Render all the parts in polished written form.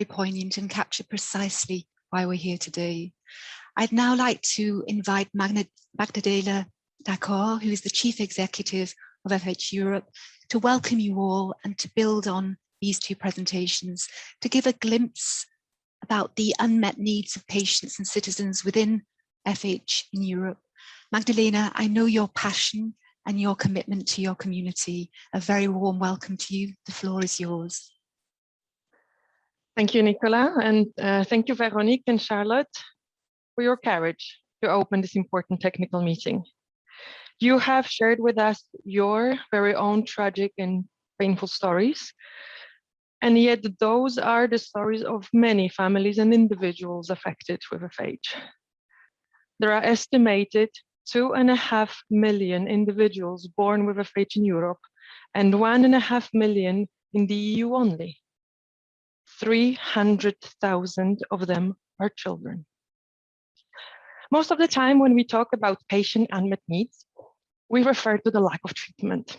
poignant and capture precisely why we're here today. I'd now like to invite Magdalena Daccord, who is the Chief Executive of FH Europe, to welcome you all and to build on these two presentations, to give a glimpse about the unmet needs of patients and citizens within FH in Europe. Magdalena, I know your passion and your commitment to your community. A very warm welcome to you. The floor is yours. Thank you, Nicola, and thank you, Veronique and Charlotte, for your courage to open this important technical meeting. You have shared with us your very own tragic and painful stories, and yet those are the stories of many families and individuals affected with FH. There are estimated 2.5 million individuals born with FH in Europe and 1.5 million in the EU only. 300,000 of them are children. Most of the time when we talk about patient unmet needs, we refer to the lack of treatment.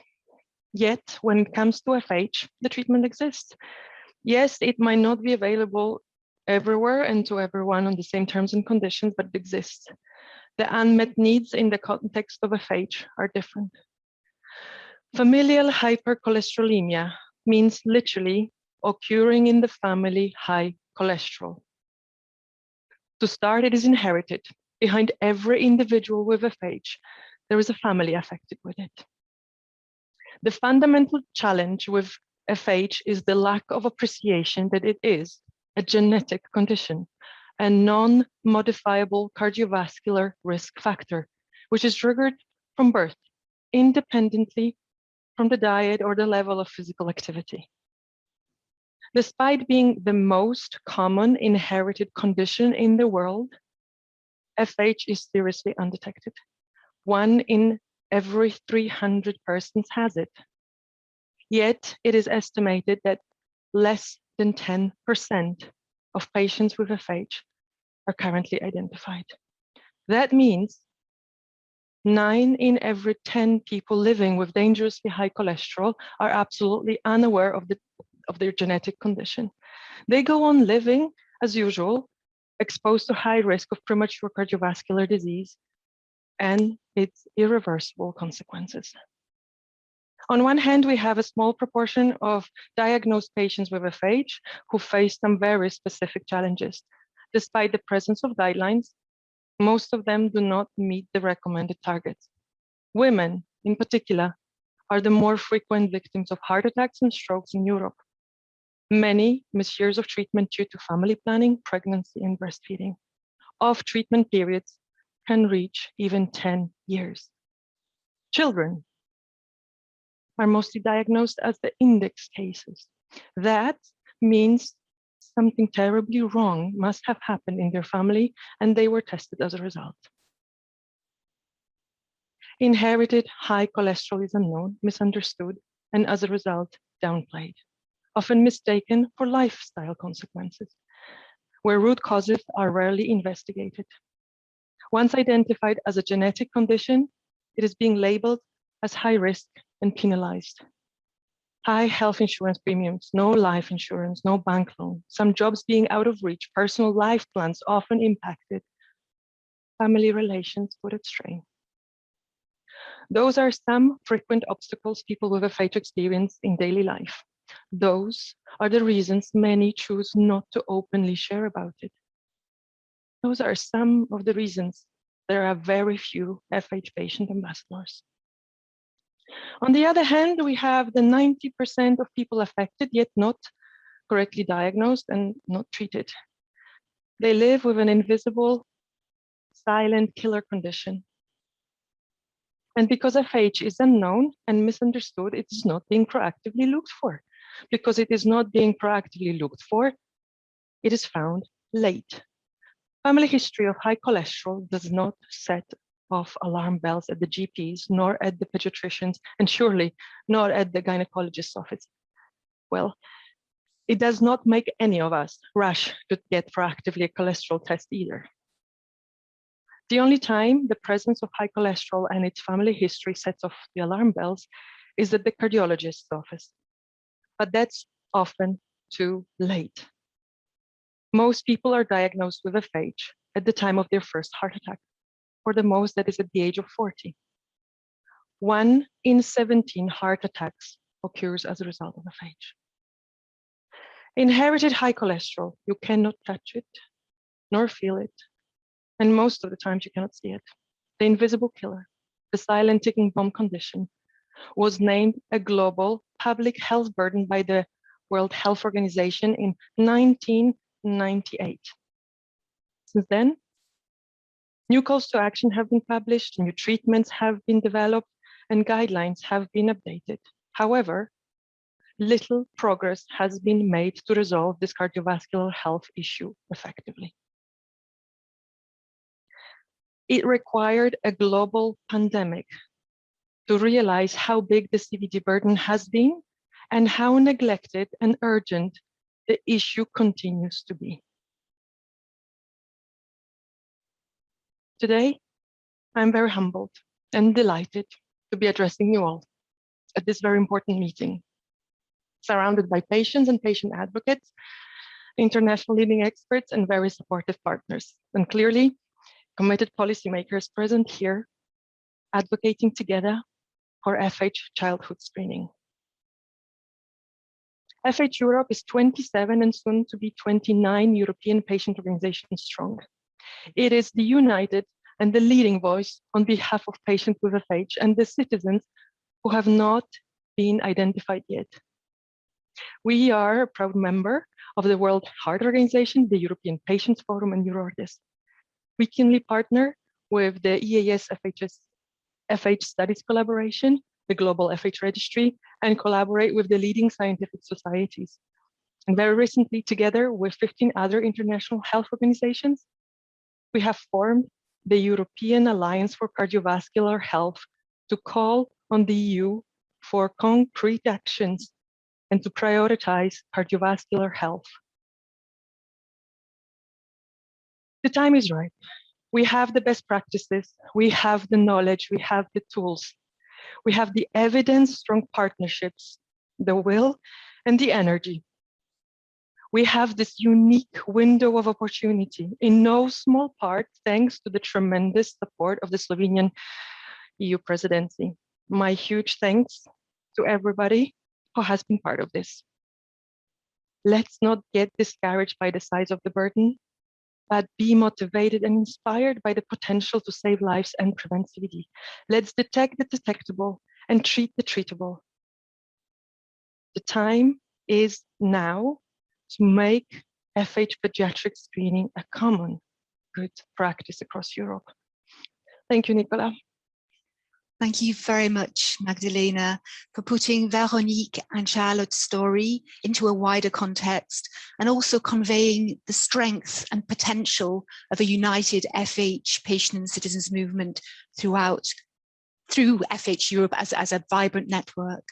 Yet, when it comes to FH, the treatment exists. Yes, it might not be available everywhere and to everyone on the same terms and conditions, but it exists. The unmet needs in the context of FH are different. Familial hypercholesterolemia means literally occurring in the family high cholesterol. To start, it is inherited. Behind every individual with FH, there is a family affected with it. The fundamental challenge with FH is the lack of appreciation that it is a genetic condition, a non-modifiable cardiovascular risk factor, which is triggered from birth, independently from the diet or the level of physical activity. Despite being the most common inherited condition in the world, FH is seriously undetected. 1 in every 300 persons has it. Yet it is estimated that less than 10% of patients with FH are currently identified. That means 9 in every 10 people living with dangerously high cholesterol are absolutely unaware of their genetic condition. They go on living as usual, exposed to high risk of premature cardiovascular disease and its irreversible consequences. On one hand, we have a small proportion of diagnosed patients with FH who face some very specific challenges. Despite the presence of guidelines, most of them do not meet the recommended targets. Women, in particular, are the more frequent victims of heart attacks and strokes in Europe. Many miss years of treatment due to family planning, pregnancy, and breastfeeding. Off-treatment periods can reach even 10 years. Children are mostly diagnosed as the index cases. That means something terribly wrong must have happened in their family, and they were tested as a result. Inherited high cholesterol is unknown, misunderstood, and as a result, downplayed, often mistaken for lifestyle consequences, where root causes are rarely investigated. Once identified as a genetic condition, it is being labeled as high risk and penalized. High health insurance premiums, no life insurance, no bank loan, some jobs being out of reach, personal life plans often impacted, family relations put at strain. Those are some frequent obstacles people with FH experience in daily life. Those are the reasons many choose not to openly share about it. Those are some of the reasons there are very few FH patient ambassadors. On the other hand, we have the 90% of people affected, yet not correctly diagnosed and not treated. They live with an invisible, silent killer condition. And because FH is unknown and misunderstood, it is not being proactively looked for. Because it is not being proactively looked for, it is found late. Family history of high cholesterol does not set off alarm bells at the GPs, nor at the pediatricians, and surely not at the gynecologist's office. Well, it does not make any of us rush to get proactively a cholesterol test either. The only time the presence of high cholesterol and its family history sets off the alarm bells is at the cardiologist's office. But that's often too late. Most people are diagnosed with FH at the time of their first heart attack. For the most, that is at the age of 40. 1 in 17 heart attacks occurs as a result of FH. Inherited high cholesterol, you cannot touch it, nor feel it, and most of the times you cannot see it. The invisible killer, the silent ticking bomb condition, was named a global public health burden by the World Health Organization in 1998. Since then, new calls to action have been published, new treatments have been developed, and guidelines have been updated. However, little progress has been made to resolve this cardiovascular health issue effectively. It required a global pandemic to realize how big the CVD burden has been and how neglected and urgent the issue continues to be. Today, I'm very humbled and delighted to be addressing you all at this very important meeting, surrounded by patients and patient advocates, international leading experts, and very supportive partners, and clearly committed policymakers present here, advocating together for FH childhood screening. FH Europe is 27 and soon to be 29 European patient organizations strong. It is the united and the leading voice on behalf of patients with FH and the citizens who have not been identified yet. We are a proud member of the World Heart Organization, the European Patients Forum, and EuroArtist. We keenly partner with the EAS FH Studies Collaboration, the Global FH Registry, and collaborate with the leading scientific societies. And very recently, together with 15 other international health organizations, we have formed the European Alliance for Cardiovascular Health to call on the EU for concrete actions and to prioritize cardiovascular health. The time is right. We have the best practices, we have the knowledge, we have the tools, we have the evidence, strong partnerships, the will, and the energy. We have this unique window of opportunity, in no small part, thanks to the tremendous support of the Slovenian EU presidency. My huge thanks to everybody who has been part of this. Let's not get discouraged by the size of the burden, but be motivated and inspired by the potential to save lives and prevent CVD. Let's detect the detectable and treat the treatable. The time is now to make FH pediatric screening a common good practice across Europe. Thank you, Nicola. Thank you very much, Magdalena, for putting Veronique and Charlotte's story into a wider context and also conveying the strength and potential of a united FH patient and citizens movement through FH Europe as a vibrant network.